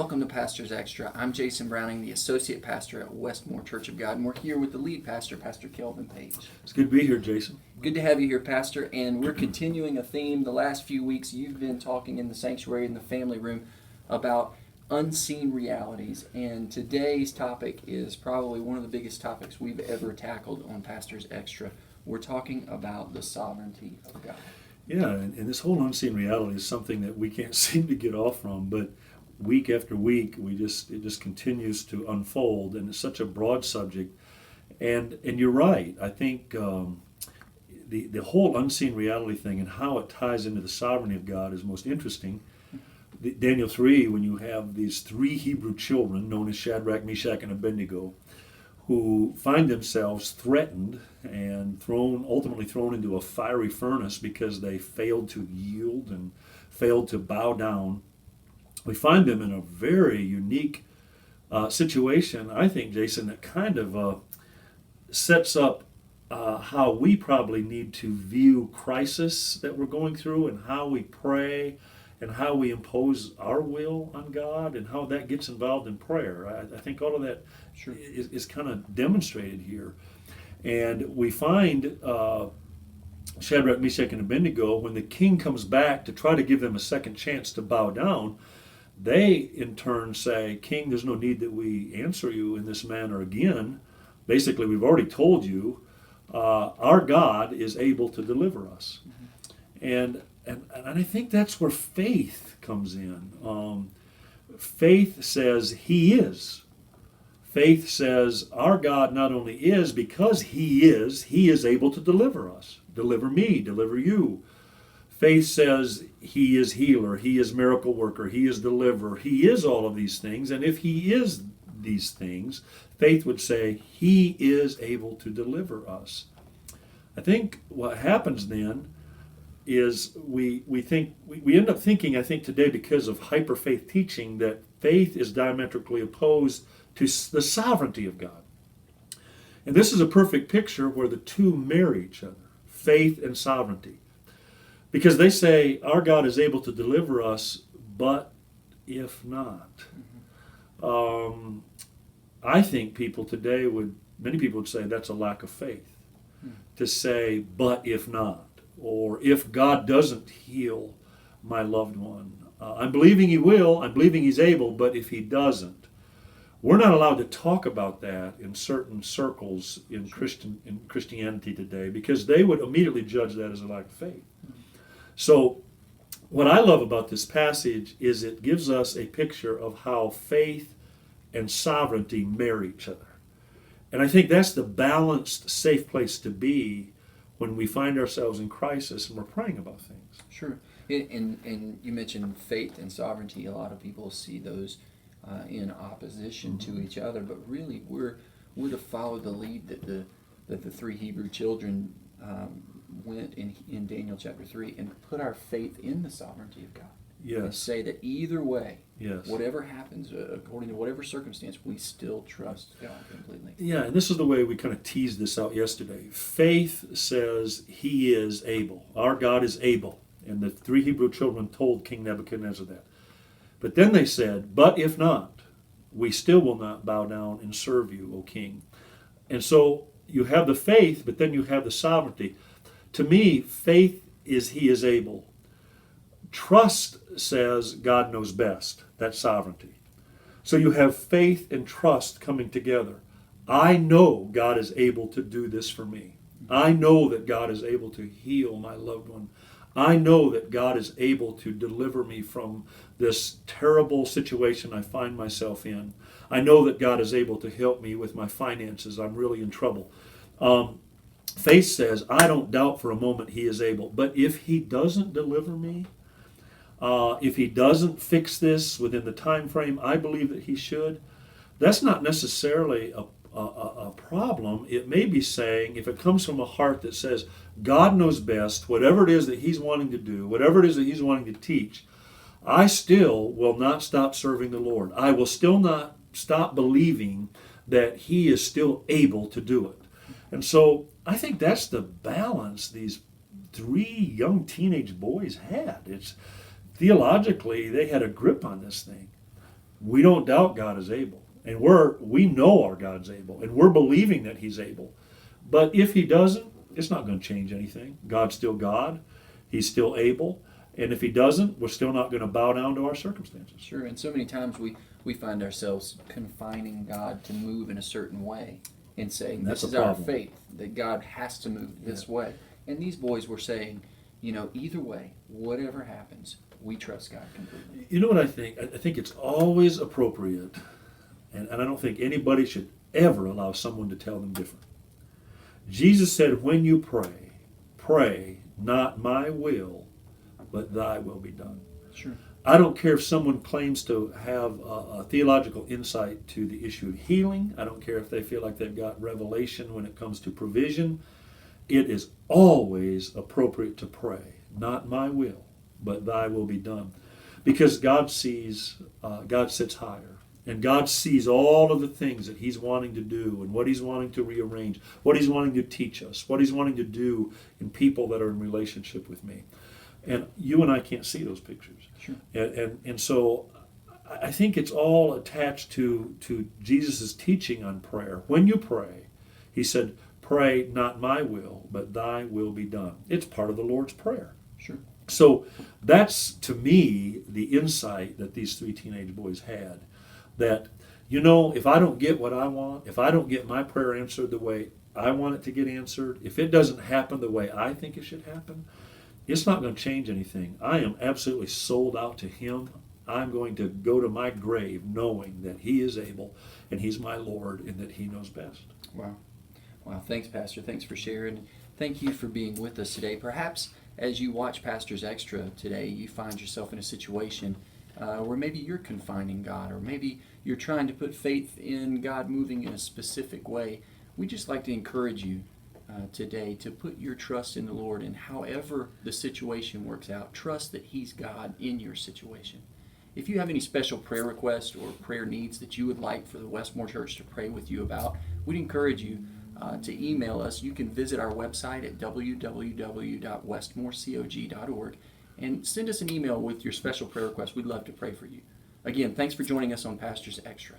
welcome to Pastor's Extra. I'm Jason Browning, the Associate Pastor at Westmore Church of God, and we're here with the lead pastor, Pastor Kelvin Page. It's good to be here, Jason. Good to have you here, Pastor, and we're continuing a theme. The last few weeks you've been talking in the sanctuary in the family room about unseen realities, and today's topic is probably one of the biggest topics we've ever tackled on Pastor's Extra. We're talking about the sovereignty of God. Yeah, and this whole unseen reality is something that we can't seem to get off from, but week after week, it just continues to unfold, and it's such a broad subject. And you're right. I think the whole unseen reality thing and how it ties into the sovereignty of God is most interesting. Daniel 3, when you have these three Hebrew children known as Shadrach, Meshach, and Abednego, who find themselves threatened and ultimately thrown into a fiery furnace because they failed to yield and failed to bow down. We find them in a very unique situation, I think, Jason, that kind of sets up how we probably need to view crisis that we're going through and how we pray and how we impose our will on God and how that gets involved in prayer. I think all of that is kind of demonstrated here. And we find Shadrach, Meshach, and Abednego, when the king comes back to try to give them a second chance to bow down, they in turn say, King, there's no need that we answer you in this manner again. Basically, we've already told you our God is able to deliver us. Mm-hmm. And I think that's where faith comes in. Faith says He is. Faith says our God not only is, because He is able to deliver us. Deliver me, deliver you. Faith says He is healer, He is miracle worker, He is deliverer, He is all of these things. And if He is these things, faith would say He is able to deliver us. I think what happens then is we end up thinking, I think today, because of hyper faith teaching, that faith is diametrically opposed to the sovereignty of God. And this is a perfect picture where the two marry each other, faith and sovereignty. Because they say, our God is able to deliver us, but if not. Mm-hmm. I think many people would say that's a lack of faith. To say, but if not, or if God doesn't heal my loved one. I'm believing He will, I'm believing He's able, but if He doesn't. We're not allowed to talk about that in certain circles in Christianity today, because they would immediately judge that as a lack of faith. So what I love about this passage is it gives us a picture of how faith and sovereignty marry each other. And I think that's the balanced, safe place to be when we find ourselves in crisis and we're praying about things. Sure. And you mentioned faith and sovereignty. A lot of people see those in opposition to each other, but really we're to follow the lead that the three Hebrew children went in Daniel chapter 3 and put our faith in the sovereignty of God. Yes. And say that either way, yes, whatever happens, according to whatever circumstance, we still trust God completely. Yeah, and this is the way we kind of teased this out yesterday. Faith says He is able. Our God is able. And the three Hebrew children told King Nebuchadnezzar that. But then they said, but if not, we still will not bow down and serve you, O king. And so you have the faith, but then you have the sovereignty. To me, faith is He is able. Trust says God knows best. That's sovereignty. So you have faith and trust coming together. I know God is able to do this for me. I know that God is able to heal my loved one. I know that God is able to deliver me from this terrible situation I find myself in. I know that God is able to help me with my finances. I'm really in trouble. Faith says, I don't doubt for a moment He is able. But if He doesn't deliver me, if He doesn't fix this within the time frame I believe that He should, that's not necessarily a problem. It may be saying, if it comes from a heart that says, God knows best, whatever it is that He's wanting to do, whatever it is that He's wanting to teach, I still will not stop serving the Lord. I will still not stop believing that He is still able to do it. And so I think that's the balance these three young teenage boys had. It's theologically, they had a grip on this thing. We don't doubt God is able. And we know our God's able. And we're believing that He's able. But if He doesn't, it's not going to change anything. God's still God. He's still able. And if He doesn't, we're still not going to bow down to our circumstances. Sure, and so many times we find ourselves confining God to move in a certain way and saying, That's this is a our problem. faith, that God has to move this way. And these boys were saying, either way, whatever happens, we trust God completely. You know what I think? I think it's always appropriate, and I don't think anybody should ever allow someone to tell them different. Jesus said, when you pray, pray not my will, but thy will be done. Sure. I don't care if someone claims to have a theological insight to the issue of healing. I don't care if they feel like they've got revelation when it comes to provision. It is always appropriate to pray, not my will, but thy will be done. Because God sits higher. And God sees all of the things that He's wanting to do and what He's wanting to rearrange, what He's wanting to teach us, what He's wanting to do in people that are in relationship with me. And you and I can't see those pictures. Sure. And so I think it's all attached to Jesus' teaching on prayer. When you pray, He said, pray not my will, but thy will be done. It's part of the Lord's Prayer. Sure. So that's, to me, the insight that these three teenage boys had. That, if I don't get what I want, if I don't get my prayer answered the way I want it to get answered, if it doesn't happen the way I think it should happen, it's not going to change anything. I am absolutely sold out to Him. I'm going to go to my grave knowing that He is able and He's my Lord and that He knows best. Wow. Wow. Thanks, Pastor. Thanks for sharing. Thank you for being with us today. Perhaps as you watch Pastor's Extra today, you find yourself in a situation where maybe you're confining God, or maybe you're trying to put faith in God moving in a specific way. We'd just like to encourage you today to put your trust in the Lord, and however the situation works out, trust that He's God in your situation. If you have any special prayer requests or prayer needs that you would like for the Westmore Church to pray with you about, we'd encourage you to email us. You can visit our website at www.westmorecog.org and send us an email with your special prayer request. We'd love to pray for you. Again, thanks for joining us on Pastor's Extra.